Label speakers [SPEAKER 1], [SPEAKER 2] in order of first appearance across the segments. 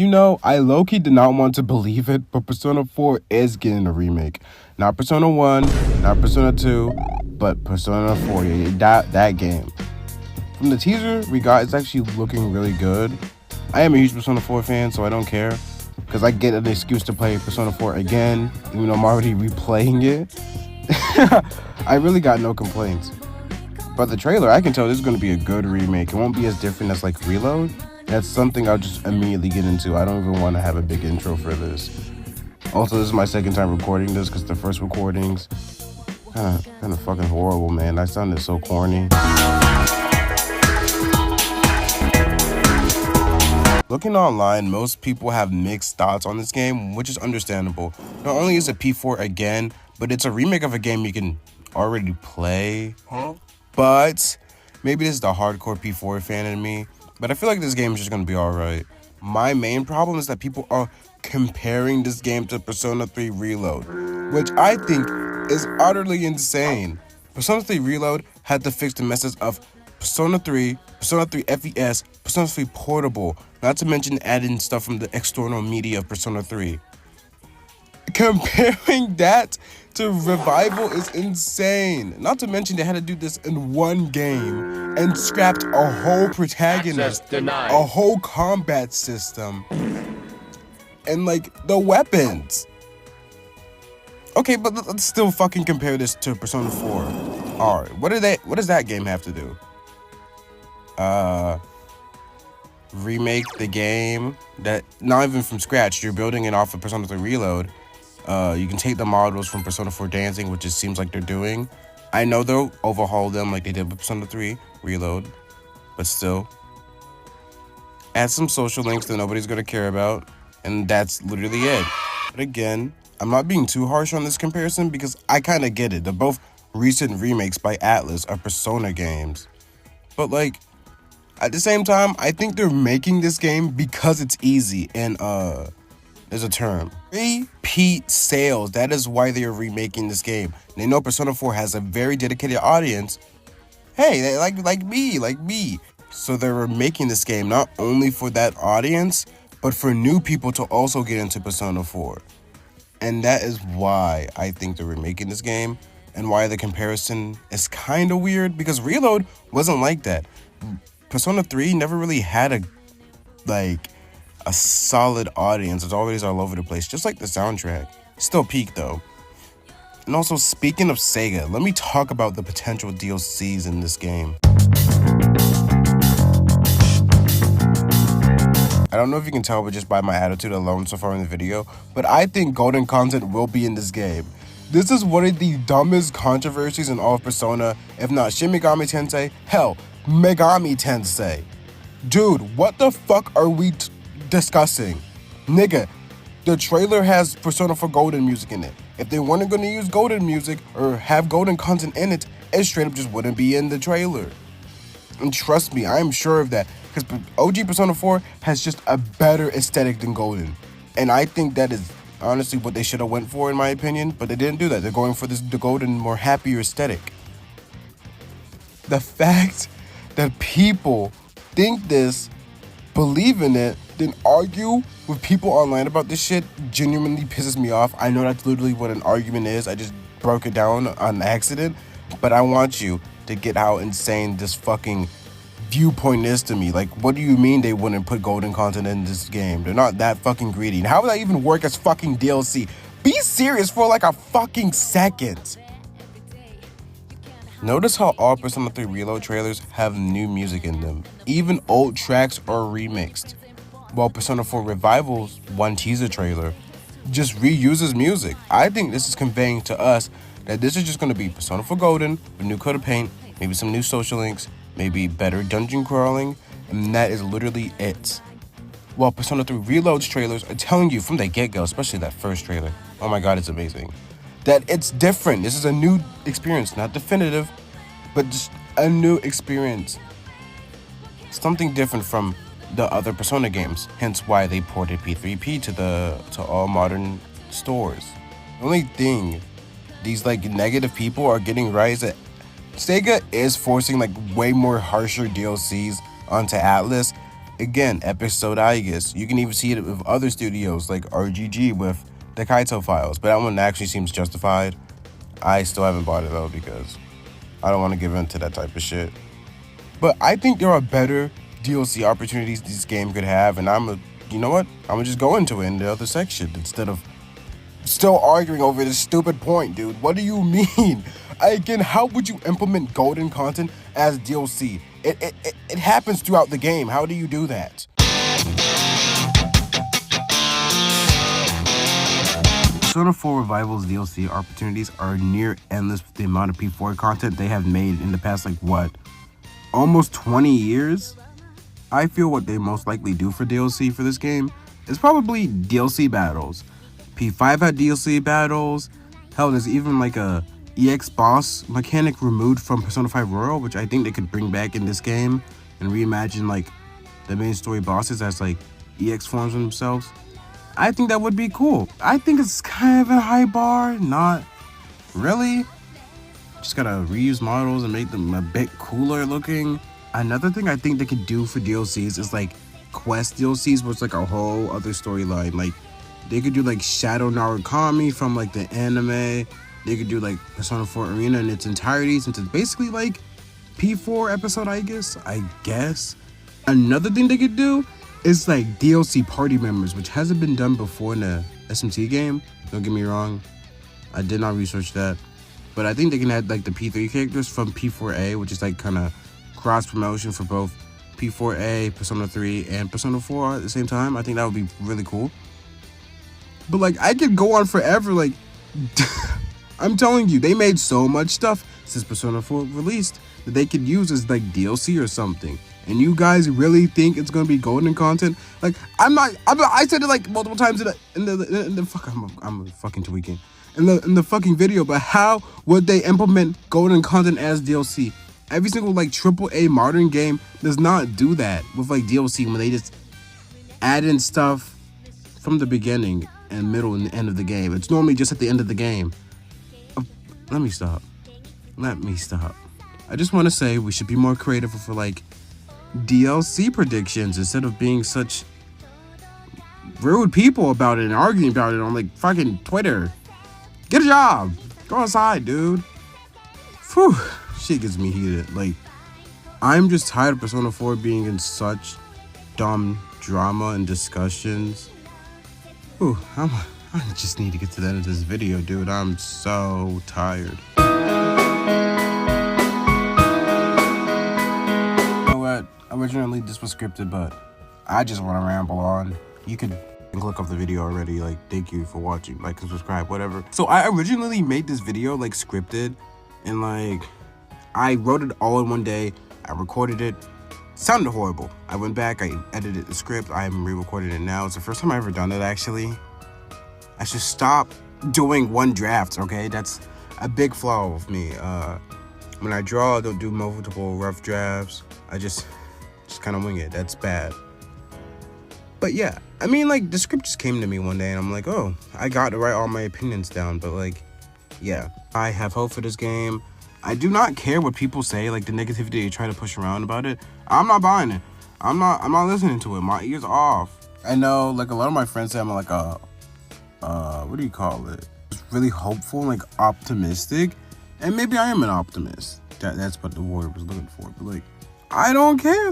[SPEAKER 1] You know, I low-key did not want to believe it, but Persona 4 is getting a remake. Not Persona 1, not Persona 2, but Persona 4, that game. From the teaser we got, it's actually looking really good. I am a huge Persona 4 fan, so I don't care, because I get an excuse to play Persona 4 again, even though I'm already replaying it. I really got no complaints. But the trailer, I can tell this is going to be a good remake. It won't be as different as like Reload. That's something I'll just immediately get into. I don't even want to have a big intro for this. Also, this is my second time recording this because the first recordings kind of fucking horrible, man. I sounded so corny. Looking online, most people have mixed thoughts on this game, which is understandable. Not only is it P4 again, but it's a remake of a game you can already play. But maybe this is the hardcore P4 fan in me. But I feel like this game is just going to be alright. My main problem is that people are comparing this game to Persona 3 Reload, which I think is utterly insane. Persona 3 Reload had to fix the messes of Persona 3, Persona 3 FES, Persona 3 Portable, not to mention adding stuff from the external media of Persona 3. Comparing that to Revival is insane. Not to mention they had to do this in one game and scrapped a whole protagonist, a whole combat system, and like the weapons. Okay, but let's still fucking compare this to Persona 4. Alright, what does that game have to do? Remake the game that not even from scratch. You're building it off of Persona 3 Reload. You can take the models from Persona 4 Dancing, which it seems like they're doing. I know they'll overhaul them like they did with Persona 3 Reload, but still. Add some social links that nobody's going to care about, and that's literally it. But again, I'm not being too harsh on this comparison because I kind of get it. They're both recent remakes by Atlus of Persona games. But like, at the same time, I think they're making this game because it's easy and there's a term. Repeat sales. That is why they are remaking this game. They know Persona 4 has a very dedicated audience. Hey, they like me. So they're making this game not only for that audience, but for new people to also get into Persona 4. And that is why I think they're remaking this game and why the comparison is kind of weird because Reload wasn't like that. Persona 3 never really had a solid audience. It's always all over the place, just like the soundtrack. Still peak though. And also, speaking of Sega, let me talk about the potential DLCs in this game. I don't know if you can tell, but just by my attitude alone so far in the video, but I think golden content will be in this game. This is one of the dumbest controversies in all of Persona, if not Shin Megami Tensei, hell, Megami Tensei. Dude, what the fuck are we discussing? Nigga, the trailer has Persona 4 Golden music in it. If they weren't going to use Golden music or have Golden content in it, it straight up just wouldn't be in the trailer. And trust me, I am sure of that, because OG Persona 4 has just a better aesthetic than Golden. And I think that is honestly what they should have went for in my opinion, but they didn't do that. They're going for the Golden, more happier aesthetic. The fact that people think this, believe in it, then argue with people online about this shit genuinely pisses me off. I know that's literally what an argument is. I just broke it down on accident, but I want you to get how insane this fucking viewpoint is to me. Like, what do you mean they wouldn't put golden content in this game? They're not that fucking greedy. And how would that even work as fucking DLC? Be serious for like a fucking second. Notice how all Persona 3 Reload trailers have new music in them. Even old tracks are remixed. While Persona 4 Revival's one teaser trailer just reuses music. I think this is conveying to us that this is just going to be Persona 4 Golden with new coat of paint, maybe some new social links, maybe better dungeon crawling, and that is literally it. While Persona 3 Reload's trailers are telling you from the get-go, especially that first trailer, oh my god, it's amazing, that it's different. This is a new experience, not definitive, but just a new experience. Something different from the other Persona games, hence why they ported P3P to all modern stores. The only thing these like negative people are getting right is that Sega is forcing like way more harsher DLCs onto Atlus. Again, episoditis. You can even see it with other studios like RGG with the Kaito files, but that one actually seems justified. I still haven't bought it though because I don't want to give in to that type of shit. But I think there are better DLC opportunities this game could have, and you know what? I'm gonna just go into it in the other section instead of still arguing over this stupid point, dude. What do you mean? Again, how would you implement golden content as DLC? It happens throughout the game. How do you do that? Persona 4 Revival's DLC opportunities are near endless with the amount of P4 content they have made in the past, almost 20 years? I feel what they most likely do for DLC for this game is probably DLC battles. P5 had DLC battles. Hell, there's even a EX boss mechanic removed from Persona 5 Royal, which I think they could bring back in this game and reimagine the main story bosses as EX forms of themselves. I think that would be cool. I think it's kind of a high bar, not really. Just gotta reuse models and make them a bit cooler looking. Another thing I think they could do for DLCs is quest DLCs, where it's a whole other storyline. They could do Shadow Narukami from the anime. They could do Persona 4 Arena in its entirety, since it's basically P4 episode, I guess. Another thing they could do is DLC party members, which hasn't been done before in the SMT game. Don't get me wrong, I did not research that, but I think they can add the P3 characters from P4A, which is kind of cross promotion for both P4A, Persona 3, and Persona 4 at the same time. I think that would be really cool. But I could go on forever. I'm telling you, they made so much stuff since Persona 4 released that they could use as DLC or something. And you guys really think it's gonna be golden content? I said it multiple times in the fuck. I'm fucking tweaking in the fucking video. But how would they implement golden content as DLC? Every single AAA modern game does not do that with DLC when they just add in stuff from the beginning and middle and the end of the game. It's normally just at the end of the game. Let me stop. I just want to say we should be more creative for DLC predictions instead of being such rude people about it and arguing about it on fucking Twitter. Get a job. Go outside, dude. Whew. Shit gets me heated. I'm just tired of Persona 4 being in such dumb drama and discussions. Ooh, I just need to get to the end of this video, dude. I'm so tired. You know what? Originally, this was scripted, but I just want to ramble on. You could click off the video already. Thank you for watching. Like and subscribe, whatever. So I originally made this video scripted, and I wrote it all in one day. I recorded it. Sounded horrible. I went back, I edited the script, I'm re-recording it now. It's the first time I've ever done it, actually. I should stop doing one draft, okay? That's a big flaw of me. When I draw, I don't do multiple rough drafts. I just kind of wing it. That's bad. But yeah, the script just came to me one day, and I'm oh, I got to write all my opinions down. But yeah, I have hope for this game. I do not care what people say, the negativity they try to push around about it. I'm not buying it. I'm not listening to it. My ears off. I know, a lot of my friends say I'm what do you call it? Just really hopeful and optimistic. And maybe I am an optimist. That's what the word was looking for. But I don't care.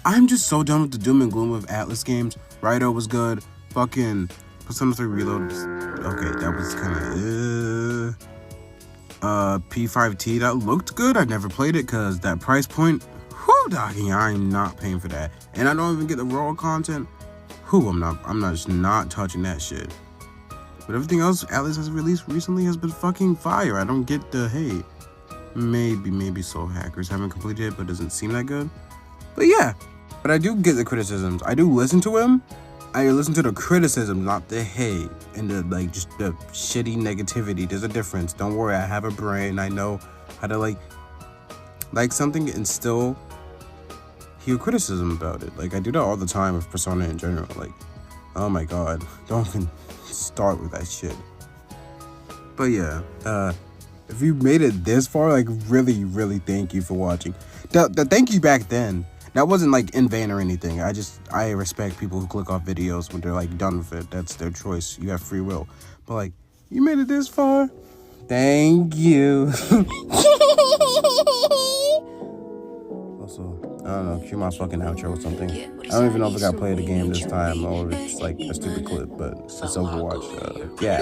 [SPEAKER 1] I'm just so done with the doom and gloom of Atlus games. Raito was good. Fucking Persona 3 Reload. Okay, that was kind of P5T, that looked good. I never played it because that price point, whoo, doggy, I'm not paying for that. And I don't even get the raw content. I'm just not touching that shit. But everything else Atlus has released recently has been fucking fire. I don't get the hate. Maybe Soul Hackers haven't completed it, but it doesn't seem that good. But yeah, but I do get the criticisms. I do listen to them. I listen to the criticism, not the hate and the just the shitty negativity. There's a difference. Don't worry, I have a brain. I know how to like something and still hear criticism about it. I do that all the time with Persona in general. Oh my god, don't even start with that shit. But yeah, if you made it this far, really, really thank you for watching. The thank you back then that wasn't like in vain or anything. I respect people who click off videos when they're like done with it. That's their choice. You have free will. But like, you made it this far. Thank you. Also, I don't know, cue my fucking outro or something. I don't even know if I got played the game this time or if it's like a stupid clip, but it's Overwatch. Yeah.